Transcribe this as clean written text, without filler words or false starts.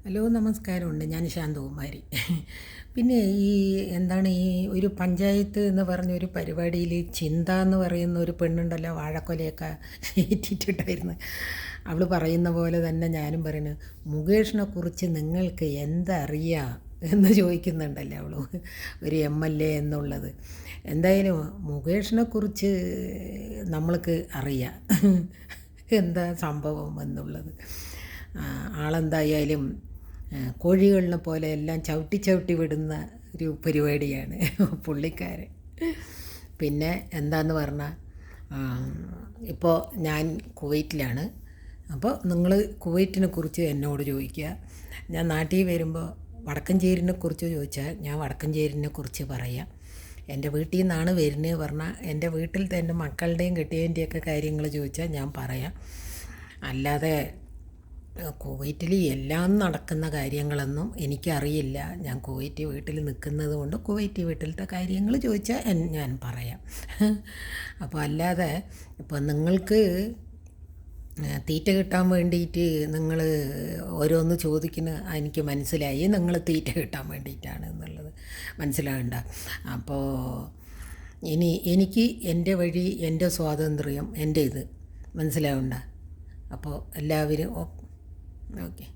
Hello നമസ്കാരമുണ്ട്. ഞാൻ ശാന്തകുമാരി. പിന്നെ ഈ ഒരു പഞ്ചായത്ത് എന്ന് പറഞ്ഞൊരു പരിപാടിയിൽ ചിന്ത എന്ന് പറയുന്ന ഒരു പെണ്ണുണ്ടല്ലോ, വാഴക്കൊലയൊക്കെ ഏറ്റിട്ടുണ്ടായിരുന്നു. അവൾ പറയുന്ന പോലെ തന്നെ ഞാനും പറയുന്നു, മുകേഷിനെ കുറിച്ച് നിങ്ങൾക്ക് എന്തറിയാം എന്ന് ചോദിക്കുന്നുണ്ടല്ലോ അവൾ, ഒരു MLA എന്നുള്ളത്. എന്തായാലും മുകേഷിനെ കുറിച്ച് നമ്മൾക്ക് അറിയാം എന്താ സംഭവം എന്നുള്ളത്. ആളെന്തായാലും കോഴികളിനെ പോലെ എല്ലാം ചവിട്ടി ചവിട്ടി വിടുന്ന ഒരു പരിപാടിയാണ് പുള്ളിക്കാരൻ. പിന്നെ എന്താന്ന് പറഞ്ഞാൽ, ഇപ്പോൾ ഞാൻ കുവൈറ്റിലാണ്. അപ്പോൾ നിങ്ങൾ കുവൈറ്റിനെ കുറിച്ച് എന്നോട് ചോദിക്കുക. ഞാൻ നാട്ടിൽ വരുമ്പോൾ വടക്കഞ്ചേരിനെ കുറിച്ച് ചോദിച്ചാൽ ഞാൻ വടക്കഞ്ചേരിനെ കുറിച്ച് പറയാം. എൻ്റെ വീട്ടിൽ നിന്നാണ് വരുന്നത് പറഞ്ഞാൽ എൻ്റെ വീട്ടിലത്തെ എൻ്റെ മക്കളുടെയും കെട്ടിയതിൻ്റെയൊക്കെ കാര്യങ്ങൾ ചോദിച്ചാൽ ഞാൻ പറയാം. അല്ലാതെ കുവൈറ്റിൽ എല്ലാം നടക്കുന്ന കാര്യങ്ങളൊന്നും എനിക്കറിയില്ല. ഞാൻ കുവൈറ്റ് വീട്ടിൽ നിൽക്കുന്നത് കൊണ്ട് കുവൈറ്റ് വീട്ടിലത്തെ കാര്യങ്ങൾ ചോദിച്ചാൽ ഞാൻ പറയാം. അപ്പോൾ അല്ലാതെ ഇപ്പോൾ നിങ്ങൾക്ക് തീറ്റ കിട്ടാൻ വേണ്ടിയിട്ട് നിങ്ങൾ ഓരോന്ന് ചോദിക്കുന്ന എനിക്ക് മനസ്സിലായി, നിങ്ങൾ തീറ്റ കിട്ടാൻ വേണ്ടിയിട്ടാണ് എന്നുള്ളത് മനസ്സിലാകണ്ട. അപ്പോൾ എനിക്ക് എൻ്റെ വഴി, എൻ്റെ സ്വാതന്ത്ര്യം, എൻ്റെ ഇത് മനസ്സിലാകണ്ട. അപ്പോൾ എല്ലാവരും ഓക്കെ.